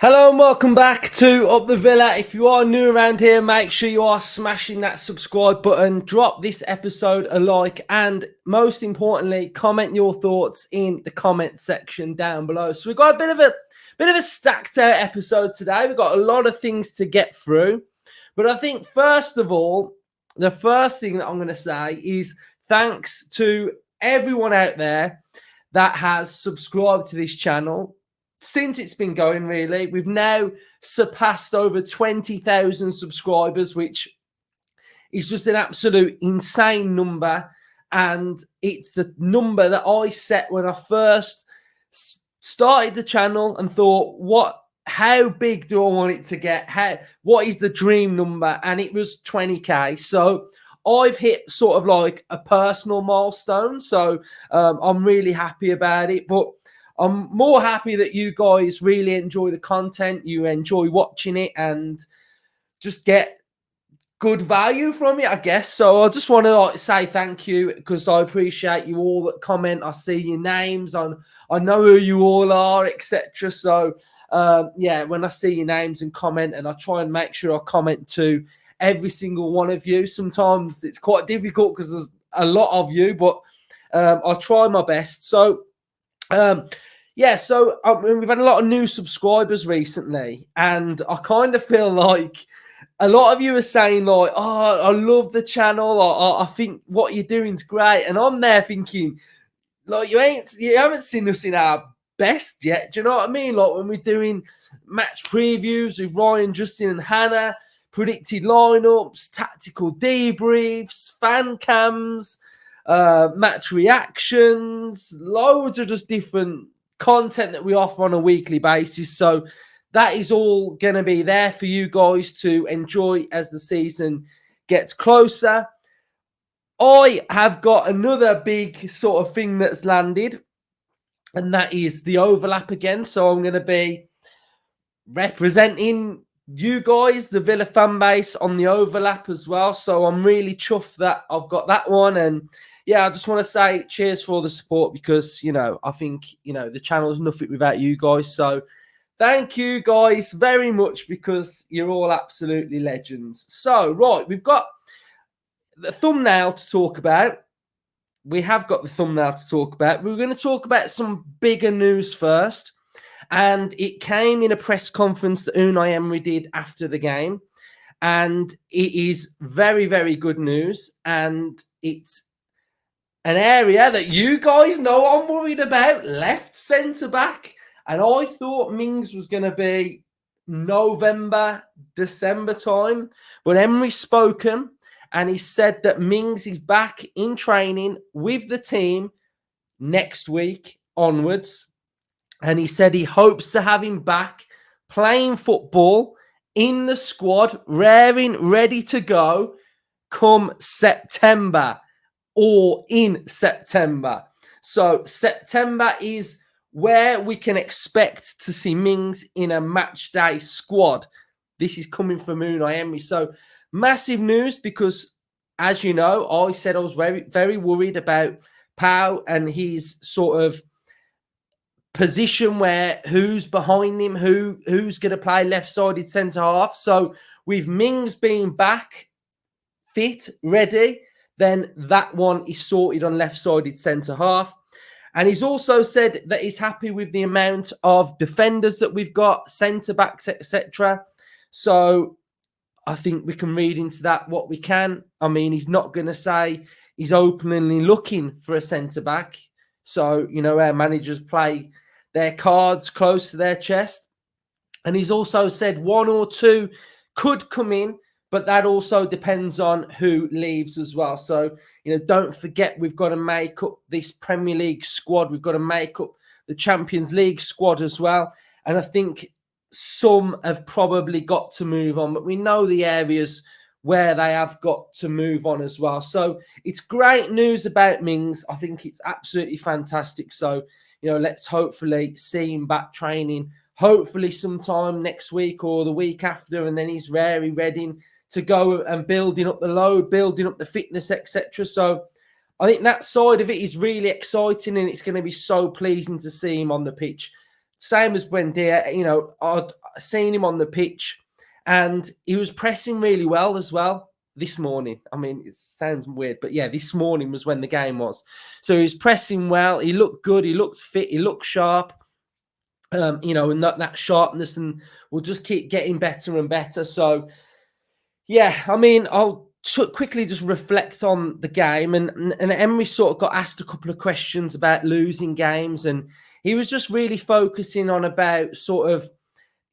Hello and welcome back to Up the Villa. If you are new around here, make sure you are smashing that subscribe button, drop this episode a like, and most importantly, comment your thoughts in the comment section down below. So we've got a bit of a stacked out episode today. We've got a lot of things to get through. But I think first of all, the first thing that I'm going to say is thanks to everyone out there that has subscribed to this channel. Since it's been going, really, we've now surpassed over 20,000 subscribers, which is just an absolute insane number. And it's the number that I set when I first started the channel and thought, how big do I want it to get? What is the dream number? And it was 20K. So I've hit sort of like a personal milestone. So I'm really happy about it. But I'm more happy that you guys really enjoy the content, you enjoy watching it, and just get good value from it, I guess. So I just want to say thank you, because I appreciate you all that comment. I see your names, I know who you all are, etc. So yeah, when I see your names and comment, and I try and make sure I comment to every single one of you. Sometimes it's quite difficult because there's a lot of you, but I'll try my best. So yeah, so we've had a lot of new subscribers recently, and I kind of feel like a lot of you are saying like, "Oh, I love the channel. I think what you're doing is great," and I'm there thinking, like, you haven't seen us in our best yet. Do you know what I mean? Like when we're doing match previews with Ryan, Justin, and Hannah, predicted lineups, tactical debriefs, fan cams, match reactions, loads of just different content that we offer on a weekly basis. So that is all going to be there for you guys to enjoy as the season gets closer. I have got another big sort of thing that's landed, and that is the overlap again. So I'm going to be representing you guys, the Villa fan base, on the overlap as well. So I'm really chuffed that I've got that one. And yeah, I just want to say cheers for all the support, because, I think, the channel is nothing without you guys. So thank you guys very much, because you're all absolutely legends. So, right, we've got the thumbnail to talk about. We have got the thumbnail to talk about. We're going to talk about some bigger news first. And it came in a press conference that Unai Emery did after the game. And it is very, very good news. And it's an area that you guys know I'm worried about, left centre-back. And I thought Mings was going to be November, December time. But Emery's spoken, and he said that Mings is back in training with the team next week onwards. And he said he hopes to have him back playing football in the squad, raring, ready to go come September, or in September. So September is where we can expect to see Mings in a match day squad. This is coming from Unai Emery. So massive news, because, as you know, I said I was very, very worried about Pau and his sort of position, where who's behind him, who's going to play left-sided centre-half. So with Mings being back, fit, ready, then that one is sorted on left-sided centre-half. And he's also said that he's happy with the amount of defenders that we've got, centre-backs, etc. So I think we can read into that what we can. I mean, he's not going to say he's openly looking for a centre-back. So, our managers play their cards close to their chest. And he's also said one or two could come in, but that also depends on who leaves as well. So, don't forget, we've got to make up this Premier League squad. We've got to make up the Champions League squad as well. And I think some have probably got to move on, but we know the areas where they have got to move on as well. So it's great news about Mings. I think it's absolutely fantastic. So, let's hopefully see him back training, hopefully sometime next week or the week after, and then he's ready to go and building up the load, building up the fitness, etc. So I think that side of it is really exciting, and it's going to be so pleasing to see him on the pitch. Same as Buendia, seen him on the pitch, and he was pressing really well as well this morning. I mean, it sounds weird, but yeah, this morning was when the game was. So he was pressing well. He looked good. He looked fit. He looked sharp. And that sharpness, and will just keep getting better and better. So, yeah, I mean, I'll quickly just reflect on the game, and Emery sort of got asked a couple of questions about losing games, and he was just really focusing on about sort of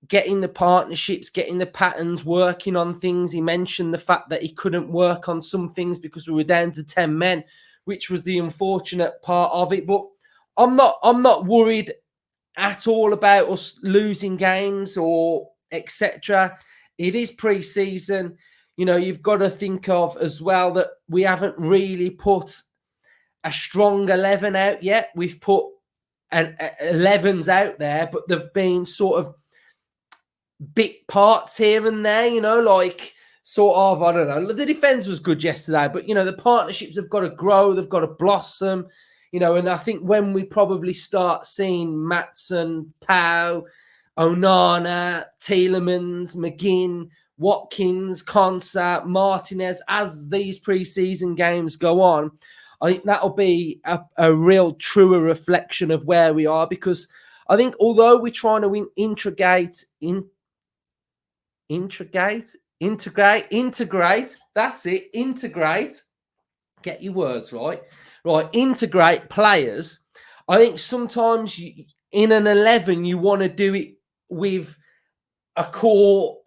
getting the partnerships, getting the patterns, working on things. He mentioned the fact that he couldn't work on some things because we were down to 10 men, which was the unfortunate part of it. But I'm not worried at all about us losing games or etc. It is pre-season. You've got to think of as well that we haven't really put a strong 11 out yet. We've put an 11s out there, but they've been sort of bit parts here and there, like sort of, I don't know. The defense was good yesterday, but, the partnerships have got to grow. They've got to blossom, and I think when we probably start seeing Maatsen, Pau, Onana, Tielemans, McGinn, Watkins, Konsa, Martinez, as these pre-season games go on, I think that'll be a real truer reflection of where we are, because I think although we're trying to integrate, that's it, integrate, get your words right, integrate players, I think sometimes in an 11, you want to do it with a core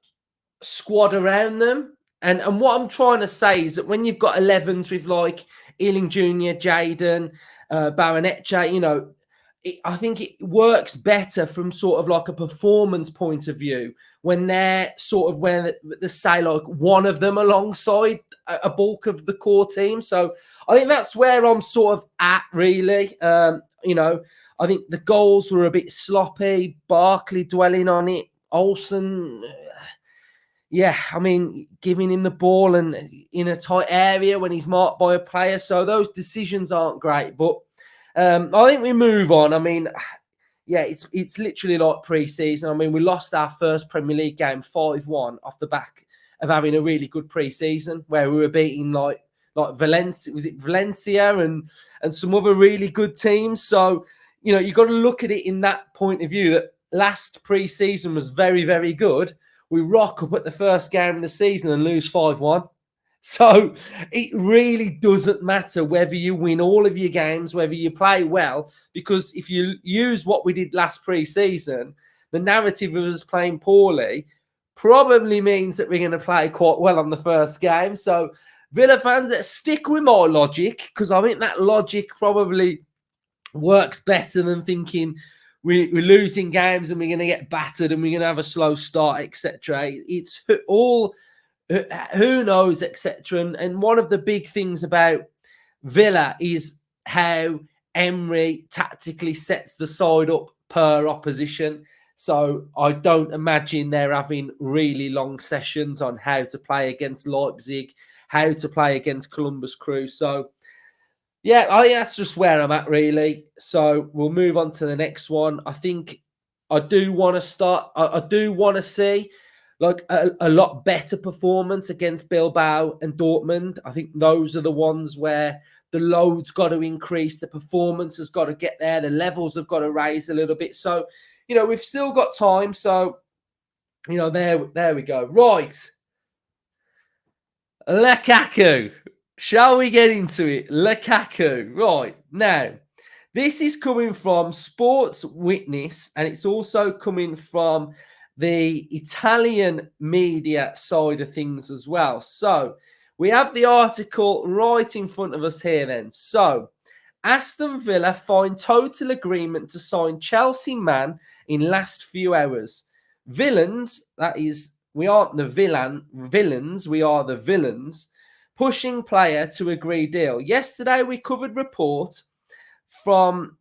squad around them. And what I'm trying to say is that when you've got 11s with like Ealing Jr., Jaden, Baroneche, I think it works better from sort of like a performance point of view when they're sort of when they say like one of them alongside a bulk of the core team. So I think that's where I'm sort of at, really. I think the goals were a bit sloppy. Barkley dwelling on it. Olsen, yeah, I mean, giving him the ball and in a tight area when he's marked by a player. So those decisions aren't great, but I think we move on. I mean, yeah, it's literally like pre-season. I mean, we lost our first Premier League game 5-1 off the back of having a really good pre-season where we were beating like Valencia, was it Valencia and some other really good teams. So, you've got to look at it in that point of view that last pre-season was very, very good. We rock up at the first game of the season and lose 5-1. So it really doesn't matter whether you win all of your games, whether you play well, because if you use what we did last pre-season, the narrative of us playing poorly probably means that we're going to play quite well on the first game. So Villa fans, let's stick with my logic, because I think that logic probably works better than thinking we're losing games and we're going to get battered and we're going to have a slow start, etc. It's all... who knows, etc. And one of the big things about Villa is how Emery tactically sets the side up per opposition. So I don't imagine they're having really long sessions on how to play against Leipzig, how to play against Columbus Crew. So yeah, I think that's just where I'm at, really. So we'll move on to the next one. I think I do want to see like a lot better performance against Bilbao and Dortmund. I think those are the ones where the load's got to increase, the performance has got to get there, the levels have got to raise a little bit. So, we've still got time. So, there we go. Right. Lukaku. Shall we get into it? Lukaku. Right. Now, this is coming from Sports Witness, and it's also coming from the Italian media side of things as well. So we have the article right in front of us here then. So Aston Villa find total agreement to sign Chelsea man in last few hours. Villains, that is, we aren't the villains, we are the villains, pushing player to agree deal. Yesterday we covered report from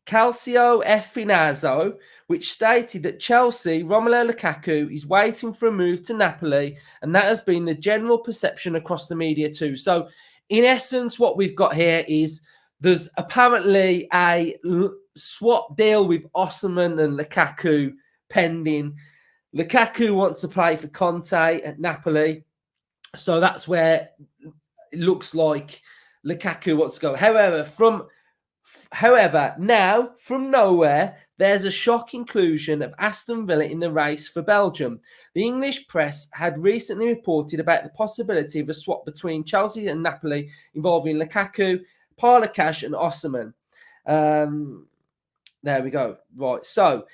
Calcio Finazzo, which stated that Chelsea, Romelu Lukaku, is waiting for a move to Napoli, and that has been the general perception across the media too. So, in essence, what we've got here is there's apparently a swap deal with Osimhen and Lukaku pending. Lukaku wants to play for Conte at Napoli. So that's where it looks like Lukaku wants to go. However, now from nowhere, there's a shock inclusion of Aston Villa in the race for Belgium. The English press had recently reported about the possibility of a swap between Chelsea and Napoli involving Lukaku, Parlacash, and Osimhen. There we go. Right. So,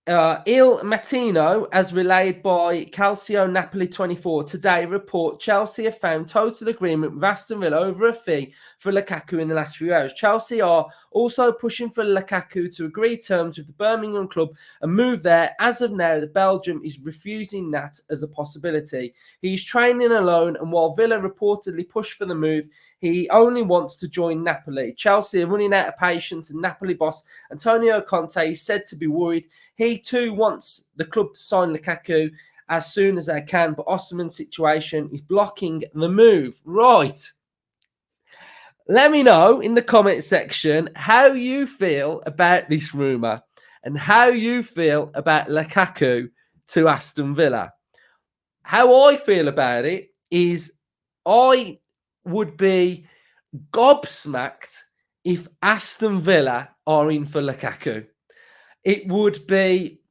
Il Mattino, as relayed by Calcio Napoli 24 today, report Chelsea have found total agreement with Aston Villa over a fee for Lukaku in the last few hours. Chelsea are also pushing for Lukaku to agree terms with the Birmingham club and move there. As of now, the Belgium is refusing that as a possibility. He's training alone, and while Villa reportedly pushed for the move, he only wants to join Napoli. Chelsea are running out of patience, and Napoli boss Antonio Conte is said to be worried. He too wants the club to sign Lukaku as soon as they can, but Osimhen's situation is blocking the move. Right. Let me know in the comment section how you feel about this rumour and how you feel about Lukaku to Aston Villa. How I feel about it is I would be gobsmacked if Aston Villa are in for Lukaku. It would be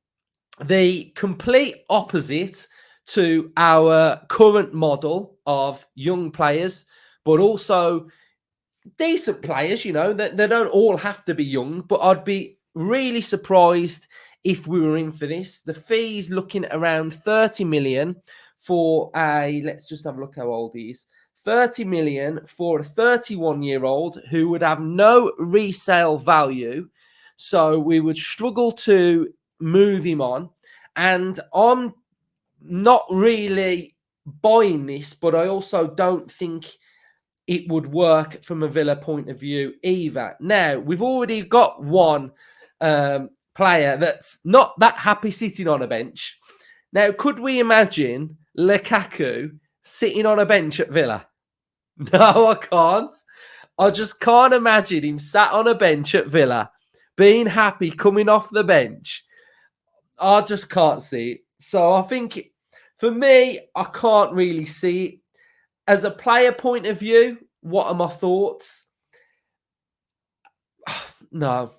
the complete opposite to our current model of young players, but also decent players. You know, they don't all have to be young, but I'd be really surprised if we were in for this. The fee's looking at around 30 million for let's just have a look how old he is. 30 million for a 31-year-old who would have no resale value. So we would struggle to move him on. And I'm not really buying this, but I also don't think it would work from a Villa point of view either. Now, we've already got one player that's not that happy sitting on a bench. Now, could we imagine Lukaku sitting on a bench at Villa? No, I can't. I just can't imagine him sat on a bench at Villa, being happy coming off the bench. I just can't see it. So I think, for me, I can't really see it. As a player point of view, what are my thoughts? No,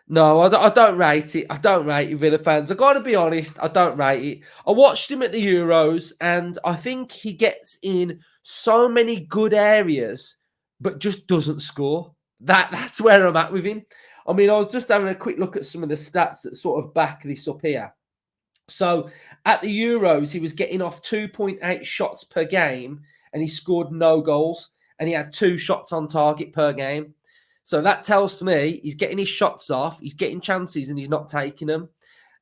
I don't rate it. I don't rate it, Villa fans. I've got to be honest, I don't rate it. I watched him at the Euros, and I think he gets in so many good areas, but just doesn't score. That's where I'm at with him. I mean, I was just having a quick look at some of the stats that sort of back this up here. So at the Euros, he was getting off 2.8 shots per game, and he scored no goals, and he had 2 shots on target per game. So that tells me he's getting his shots off, he's getting chances, and he's not taking them.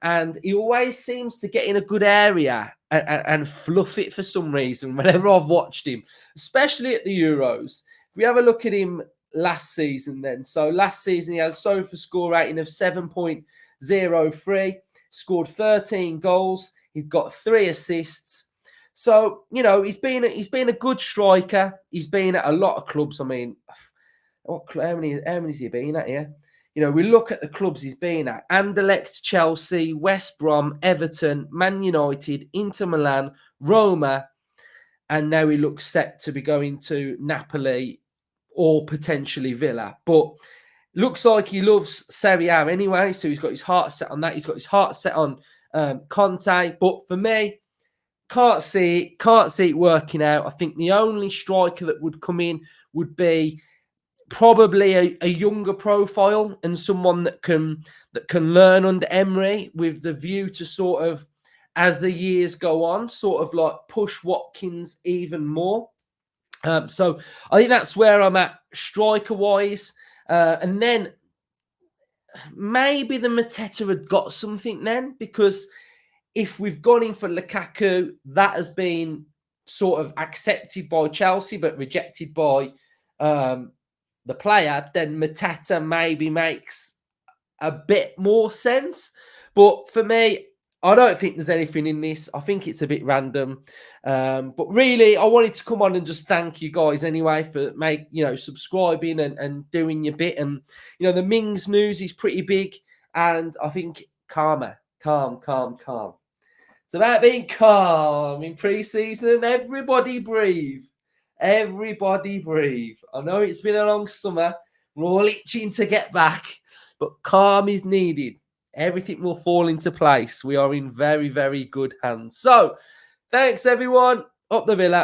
And he always seems to get in a good area and fluff it for some reason whenever I've watched him, especially at the Euros. If we have a look at him last season then. So last season he has SOFA score rating of 7.03, scored 13 goals, he's got 3 assists. So, you know, he's been a good striker. He's been at a lot of clubs. I mean, how many has he been at here? You know, we look at the clubs he's been at: Anderlecht, Chelsea, West Brom, Everton, Man United, Inter Milan, Roma, and now he looks set to be going to Napoli or potentially Villa. But looks like he loves Serie A anyway, so he's got his heart set on that. He's got his heart set on Conte. But for me, can't see it working out. I think the only striker that would come in would be probably a younger profile and someone that can learn under Emery, with the view to sort of, as the years go on, sort of like push Watkins even more. So I think that's where I'm at striker wise. And then maybe the Mateta had got something then, because if we've gone in for Lukaku, that has been sort of accepted by Chelsea but rejected by the player, then Mateta maybe makes a bit more sense. But for me, I don't think there's anything in this. I think it's a bit random. But really, I wanted to come on and just thank you guys anyway for subscribing and doing your bit. And, you know, the Mings news is pretty big. And I think calm. So about being calm in pre-season. Everybody breathe. Everybody breathe. I know it's been a long summer. We're all itching to get back, but calm is needed. Everything will fall into place. We are in very, very good hands. So, thanks everyone. Up the Villa.